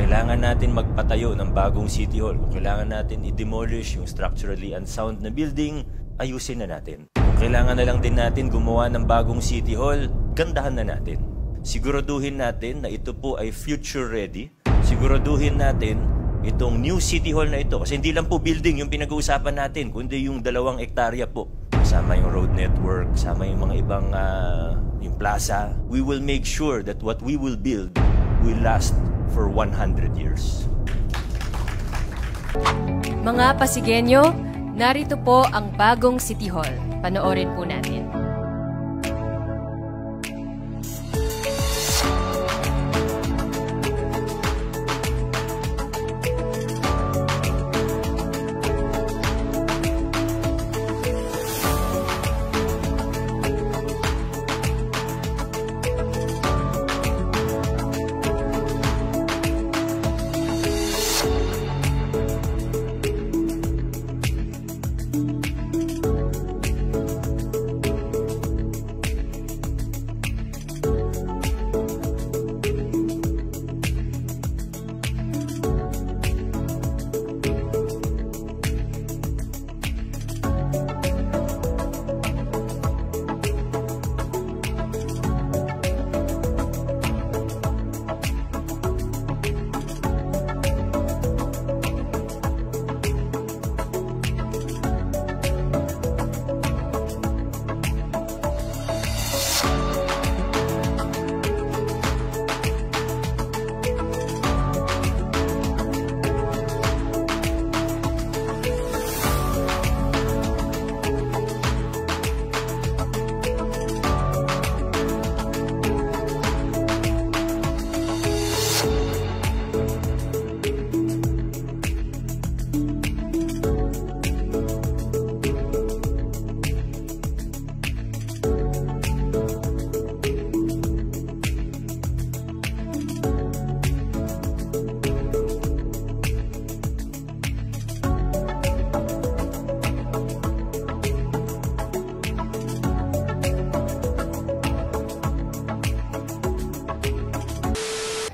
kailangan natin magpatayo ng bagong City Hall, kung kailangan natin i-demolish yung structurally unsound na building, ayusin na natin. Kung kailangan na lang din natin gumawa ng bagong City Hall, gandahan na natin. Siguraduhin natin na ito po ay future ready. Siguraduhin natin itong new City Hall na ito. Kasi hindi lang po building yung pinag-uusapan natin, kundi yung 2 hektarya po. Kasama yung road network, kasama yung mga ibang yung plaza. We will make sure that what we will build will last for 100 years. Mga Pasigueño, narito po ang bagong City Hall. Panoorin po natin.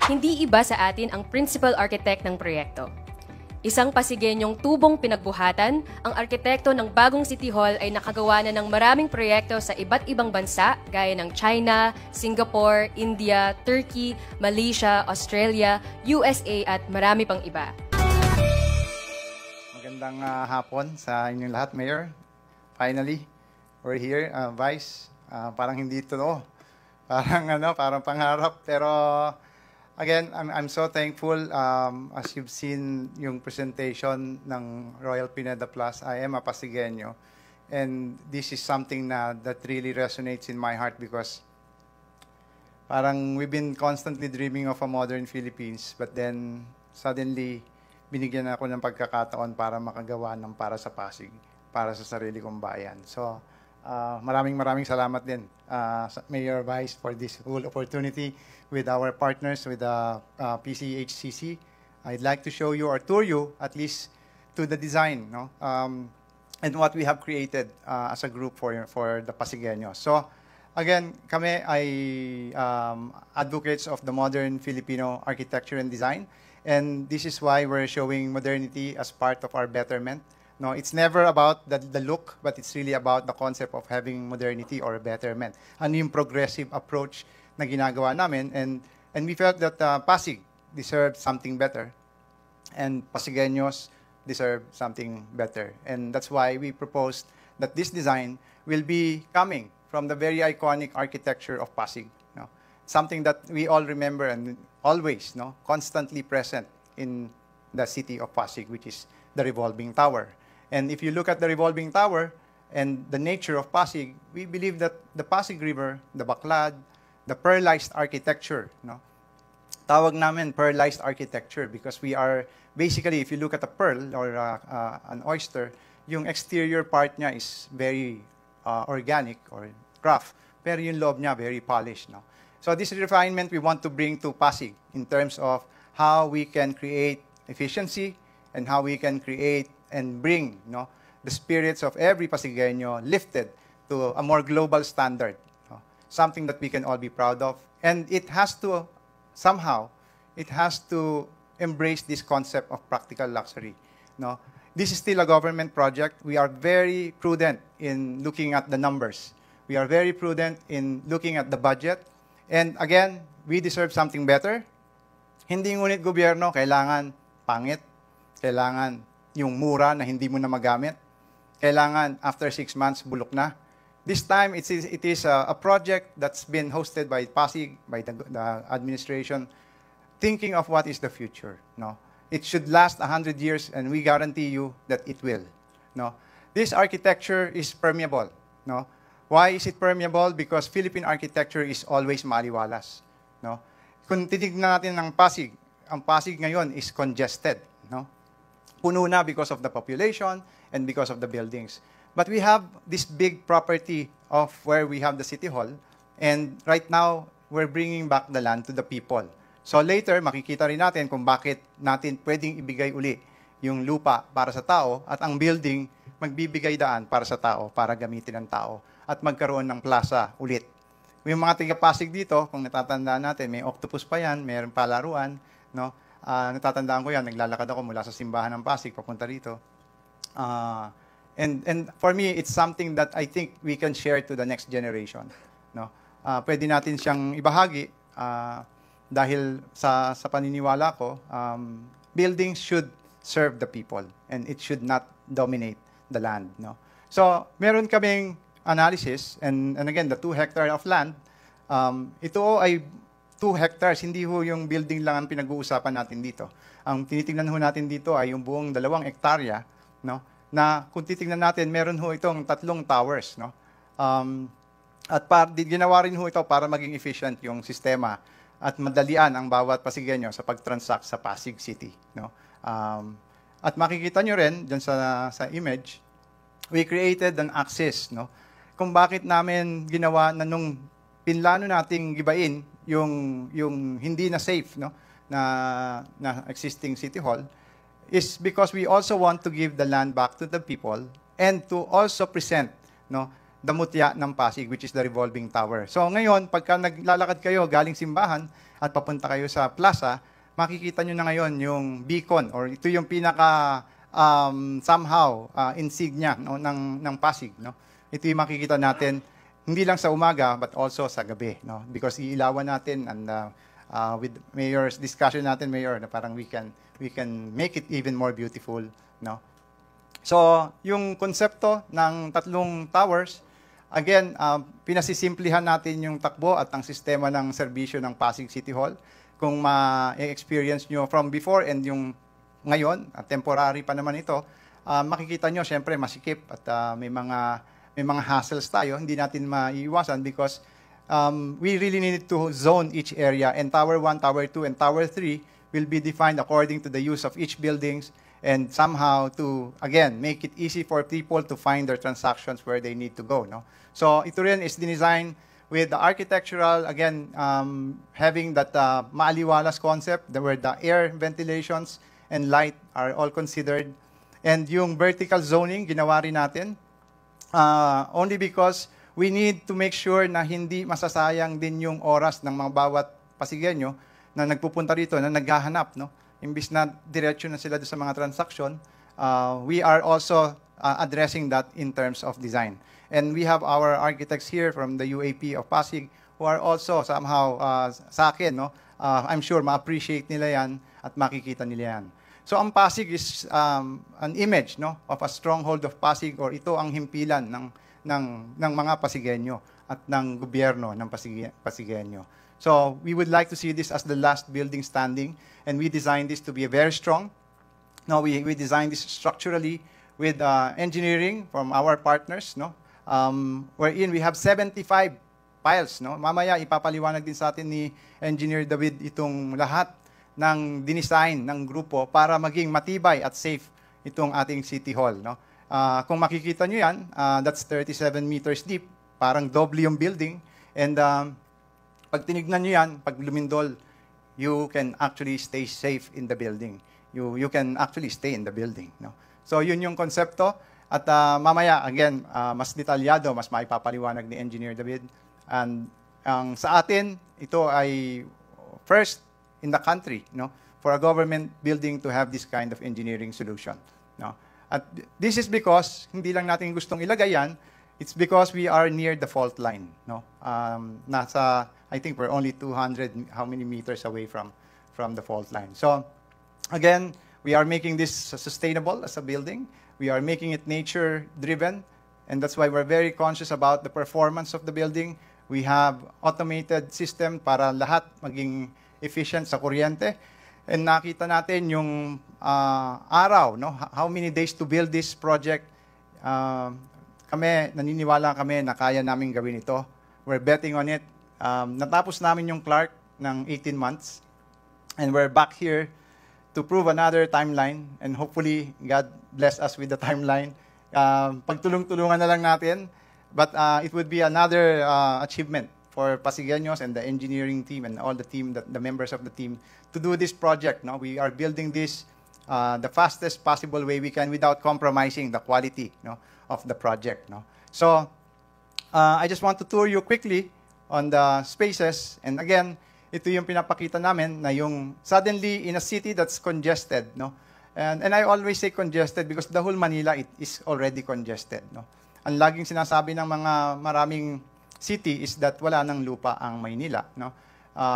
Hindi iba sa atin ang principal architect ng proyekto. Isang Pasigueñong tubong pinagbuhatan, ang arkitekto ng bagong City Hall ay nakagawa na ng maraming proyekto sa iba't ibang bansa gaya ng China, Singapore, India, Turkey, Malaysia, Australia, USA at marami pang iba. Magandang hapon sa inyong lahat, Mayor. Finally, we're here. Vice, parang hindi ito, no? Parang pangarap, pero again, I'm so thankful. As you've seen yung presentation ng Royal Pineda Plus, I am a Pasigueño. And this is something that really resonates in my heart because parang we've been constantly dreaming of a modern Philippines, but then suddenly binigyan ako ng pagkakataon para makagawa ng para sa Pasig, para sa sarili kong bayan. So, maraming salamat din, Mayor Vice, for this whole opportunity with our partners, with the PCHCC. I'd like to show you or tour you at least to the design, no? And what we have created as a group for the Pasigueños. So, again, kami ay advocates of the modern Filipino architecture and design. And this is why we're showing modernity as part of our betterment. No, it's never about the look, but it's really about the concept of having modernity or betterment. Ano yung progressive approach na ginagawa namin, and we felt that Pasig deserved something better, and Pasigueños deserve something better. And that's why we proposed that this design will be coming from the very iconic architecture of Pasig. No? Something that we all remember and always, no, constantly present in the city of Pasig, which is the revolving tower. And if you look at the revolving tower and the nature of Pasig, we believe that the Pasig River, the Baclad, the pearlized architecture, no? Tawag namin pearlized architecture because we are basically, if you look at a pearl or an oyster, yung exterior part niya is very organic or rough, pero yung loob niya very polished, no? So this refinement we want to bring to Pasig in terms of how we can create efficiency and how we can create and bring, no, the spirits of every Pasigueño lifted to a more global standard. Something that we can all be proud of. And it has to, somehow, it has to embrace this concept of practical luxury. No? This is still a government project. We are very prudent in looking at the numbers. We are very prudent in looking at the budget. And again, we deserve something better. Hindi ngunit gobyerno, kailangan pangit. Kailangan yung mura na hindi mo na magamit. Kailangan after 6 months, bulok na. This time, it is a project that's been hosted by Pasig, by the administration, thinking of what is the future. No? It should last 100 years, and we guarantee you that it will. No? This architecture is permeable. No? Why is it permeable? Because Philippine architecture is always maliwalas. No? Kung titignan natin ng Pasig, ang Pasig ngayon is congested. No? Puno na because of the population and because of the buildings. But we have this big property of where we have the City Hall, and right now, we're bringing back the land to the people. So later, makikita rin natin kung bakit natin pwedeng ibigay uli yung lupa para sa tao at ang building magbibigay daan para sa tao, para gamitin ng tao at magkaroon ng plaza ulit. Yung mga taga-Pasig dito, kung natatandaan natin, may octopus pa yan, mayroon palaruan, no? Natatandaan ko yan, naglalakad ako mula sa simbahan ng Pasig, papunta rito. And for me, it's something that I think we can share to the next generation. No? Pwede natin siyang ibahagi dahil sa paniniwala ko, buildings should serve the people and it should not dominate the land. No? So, meron kaming analysis and again, the 2 hectares of land, ito ay 2 hectares, hindi ho yung building lang ang pinag-uusapan natin dito. Ang tinitingnan ho natin dito ay yung buong 2 hektarya, no? Na kung titingnan natin, meron ho itong 3 towers. No? At ginawa rin ho ito para maging efficient yung sistema at madalian ang bawat Pasigenyo sa pag-transact sa Pasig City. No? At makikita nyo rin, dyan sa image, we created an axis. No? Kung bakit namin ginawa na nung pinlano nating gibain yung hindi na safe, no? na existing City Hall, is because we also want to give the land back to the people and to also present, no, the mutya ng Pasig, which is the revolving tower. So ngayon, pagka naglalakad kayo galing simbahan at papunta kayo sa plaza, makikita nyo na ngayon yung beacon, or ito yung pinaka somehow insignia, no, ng Pasig. No? Ito yung makikita natin hindi lang sa umaga but also sa gabi. No? Because iilawan natin and with Mayor's discussion natin, Mayor, na parang we can make it even more beautiful, no? So, yung konsepto ng 3 towers, again, pinasisimplihan natin yung takbo at ang sistema ng serbisyo ng Pasig City Hall. Kung ma-experience nyo from before and yung ngayon, temporary pa naman ito, makikita nyo, syempre, masikip at may mga hassles tayo, hindi natin maiiwasan because we really need to zone each area, and Tower 1, Tower 2, and Tower 3 will be defined according to the use of each buildings and somehow to, again, make it easy for people to find their transactions where they need to go. No? So ito rin is designed with the architectural, again, having that maaliwalas concept where the air ventilations and light are all considered. And yung vertical zoning, ginawa rin natin only because we need to make sure na hindi masasayang din yung oras ng mga bawat Pasigenyo na nagpupunta rito, na naghahanap, no? Imbis na diretso na sila sa mga transaction, we are also addressing that in terms of design. And we have our architects here from the UAP of Pasig who are also somehow sa akin, no? I'm sure ma-appreciate nila yan at makikita nila yan. So ang Pasig is an image, no, of a stronghold of Pasig, or ito ang himpilan ng mga Pasigenyo at ng gobyerno ng Pasigenyo. So we would like to see this as the last building standing, and we designed this to be very strong. No, we designed this structurally with engineering from our partners, no, wherein we have 75 piles. No? Mamaya ipapaliwanag din sa atin ni Engineer David itong lahat ng dinisign ng grupo para maging matibay at safe itong ating City Hall. No? Kung makikita nyo yan, that's 37 meters deep, parang doble yung building, and pag tinignan nyo yan, pag lumindol, you can actually stay safe in the building. You can actually stay in the building. No? So yun yung konsepto. At mamaya, again, mas detalyado, mas maipapaliwanag ni Engineer David. And sa atin, ito ay first in the country. No? for a government building to have this kind of engineering solution. No? At this is because hindi lang natin gustong ilagay yan, it's because we are near the fault line. No? I think we're only 200, how many meters away from the fault line. So, again, we are making this sustainable as a building. We are making it nature-driven, and that's why we're very conscious about the performance of the building. We have automated system para lahat maging efficient sa kuryente. And nakita natin yung araw, no? How many days to build this project. Naniniwala kami na kaya namin gawin ito. We're betting on it. Natapos namin yung Clark ng 18 months. And we're back here to prove another timeline. And hopefully, God bless us with the timeline. Pagtulong-tulungan na lang natin. But it would be another achievement for Pasigueños and the engineering team and all the members of the team to do this project. No? We are building this the fastest possible way we can without compromising the quality, no, of the project. No? So I just want to tour you quickly on the spaces. And again, ito yung pinapakita namin na yung suddenly in a city that's congested. No? And I always say congested because the whole Manila is already congested. No? Ang laging sinasabi ng mga maraming city is that wala nang lupa ang Maynila. No?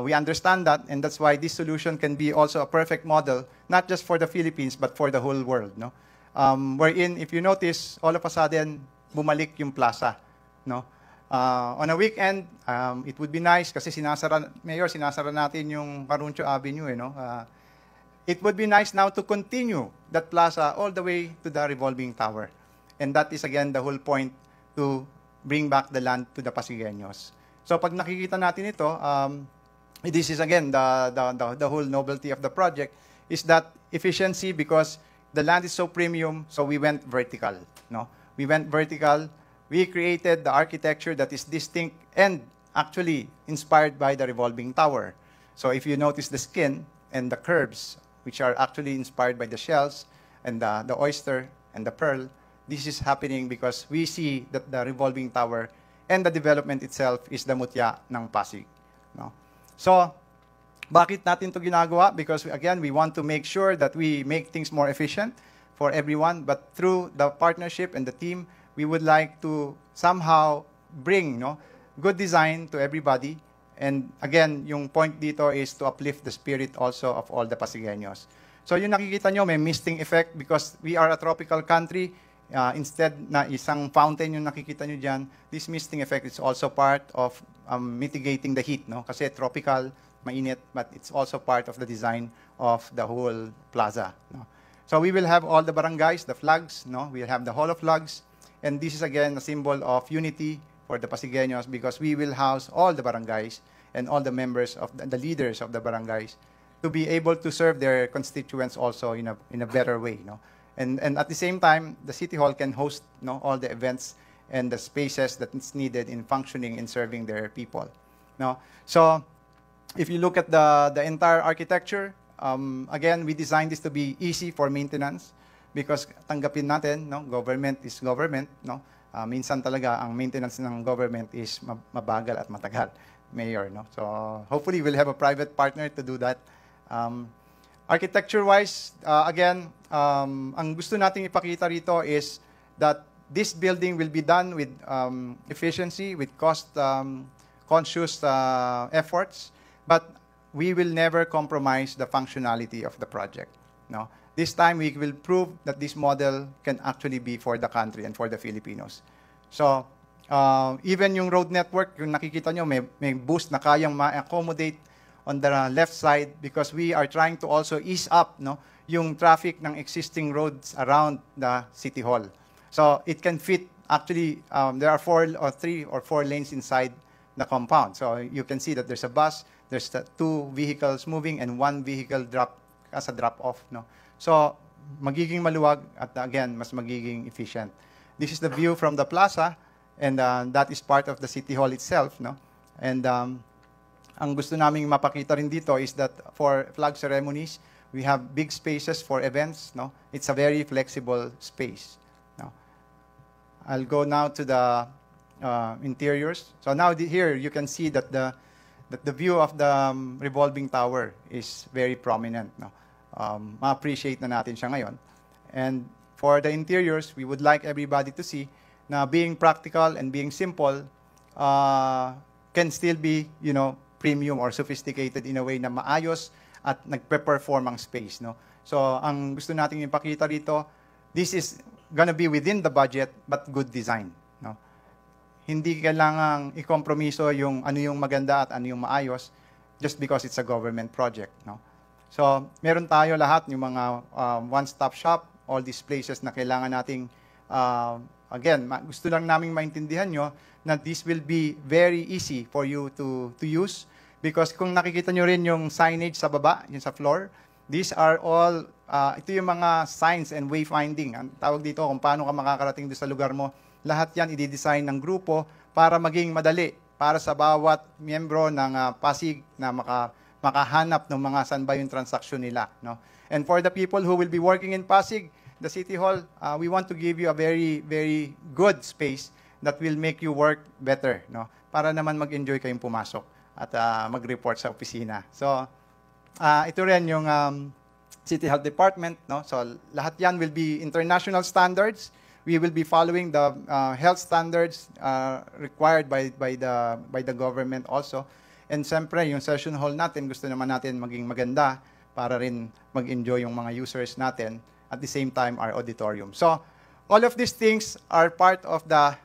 We understand that, and that's why this solution can be also a perfect model, not just for the Philippines, but for the whole world. No? Wherein, if you notice, all of a sudden, bumalik yung plaza. No? On a weekend, it would be nice, kasi Mayor, sinasara natin yung Caruncho Avenue. No? It would be nice now to continue that plaza all the way to the revolving tower. And that is, again, the whole point to bring back the land to the Pasigueños. So pag nakikita natin ito, this is, again, the whole novelty of the project, is that efficiency because the land is so premium, so we went vertical. No? We went vertical. We created the architecture that is distinct and actually inspired by the revolving tower. So if you notice the skin and the curves, which are actually inspired by the shells and the oyster and the pearl, this is happening because we see that the revolving tower and the development itself is the mutya ng Pasig. No? So, bakit natin ito ginagawa? Because, again, we want to make sure that we make things more efficient for everyone. But through the partnership and the team, we would like to somehow bring, no, good design to everybody. And, again, yung point dito is to uplift the spirit also of all the Pasigueños. So, yung nakikita nyo, may misting effect because we are a tropical country. Instead na isang fountain yung nakikita nyo dyan, this misting effect is also part of mitigating the heat. No? Kasi tropical, mainit, but it's also part of the design of the whole plaza. No? So we will have all the barangays, the flags. No? We'll have the Hall of Flags. And this is, again, a symbol of unity for the Pasigueños because we will house all the barangays and all the members of the leaders of the barangays to be able to serve their constituents also in a better way. No? And at the same time, the City Hall can host, no, all the events and the spaces that is needed in functioning and serving their people. No? So, if you look at the entire architecture, again, we designed this to be easy for maintenance because tanggapin natin, no, government is government. No? Minsan talaga, ang maintenance ng government is mabagal at matagal, Mayor. No? So, hopefully, we'll have a private partner to do that. Architecture-wise, again, ang gusto nating ipakita rito is that this building will be done with efficiency, with cost-conscious efforts, but we will never compromise the functionality of the project. No? This time, we will prove that this model can actually be for the country and for the Filipinos. So, even yung road network, yung nakikita nyo, may boost na kayang ma-accommodate on the left side because we are trying to also ease up, no, yung traffic ng existing roads around the City Hall. So it can fit, actually, there are 3 or 4 lanes inside the compound. So you can see that there's a bus, there's 2 vehicles moving, and 1 vehicle as a drop-off. No? So magiging maluwag at, again, mas magiging efficient. This is the view from the plaza, and that is part of the City Hall itself. No? And ang gusto naming mapakita rin dito is that for flag ceremonies, we have big spaces for events. No? It's a very flexible space. No? I'll go now to the interiors. So now here you can see that that the view of the revolving tower is very prominent. No? Ma-appreciate na natin siya ngayon. And for the interiors, we would like everybody to see na being practical and being simple can still be, premium or sophisticated in a way na maayos at nagpe-perform ang space. No? So, ang gusto nating ipakita rito, this is gonna be within the budget but good design. No? Hindi kailangang ikompromiso yung ano yung maganda at ano yung maayos just because it's a government project. No? So, meron tayo lahat yung mga one-stop shop, all these places na kailangan nating, again, gusto lang naming maintindihan nyo na this will be very easy for you to use because kung nakikita nyo rin yung signage sa baba, yung sa floor, these are all, ito yung mga signs and wayfinding. Ang tawag dito kung paano ka makakarating doon sa lugar mo. Lahat yan i-design ng grupo para maging madali para sa bawat miyembro ng Pasig na makahanap ng mga saan ba yung transaksyon nila. No? And for the people who will be working in Pasig, the City Hall, we want to give you a very, very good space that will make you work better. No? Para naman mag-enjoy kayong pumasok at mag-report sa opisina. So, ito rin yung City Health Department. No? So, lahat yan will be international standards. We will be following the health standards required by the government also. And siyempre, yung session hall natin, gusto naman natin maging maganda para rin mag-enjoy yung mga users natin. At the same time, our auditorium. So, all of these things are part of the,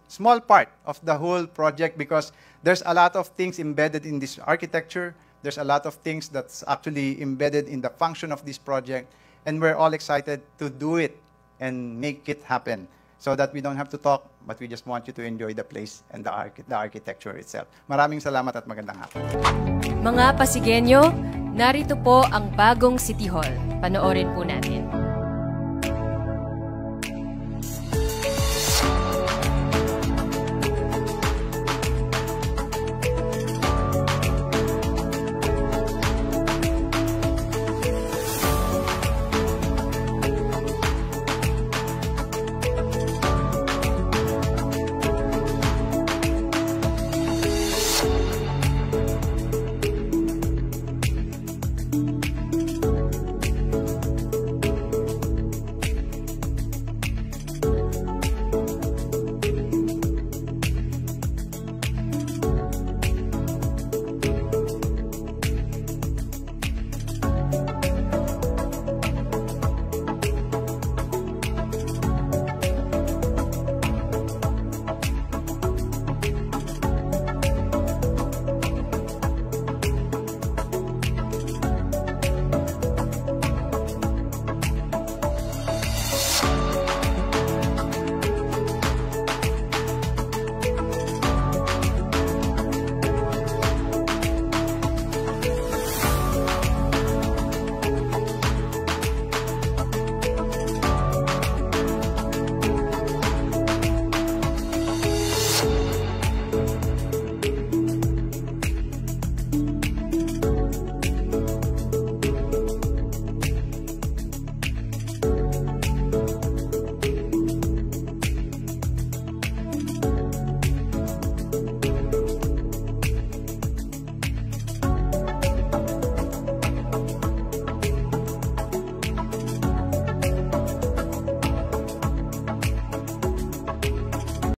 small part of the whole project because there's a lot of things embedded in this architecture. There's a lot of things that's actually embedded in the function of this project. And we're all excited to do it and make it happen so that we don't have to talk, but we just want you to enjoy the place and the architecture itself. Maraming salamat at magandang hapon. Mga Pasigenyo, narito po ang bagong City Hall. Panoorin po natin.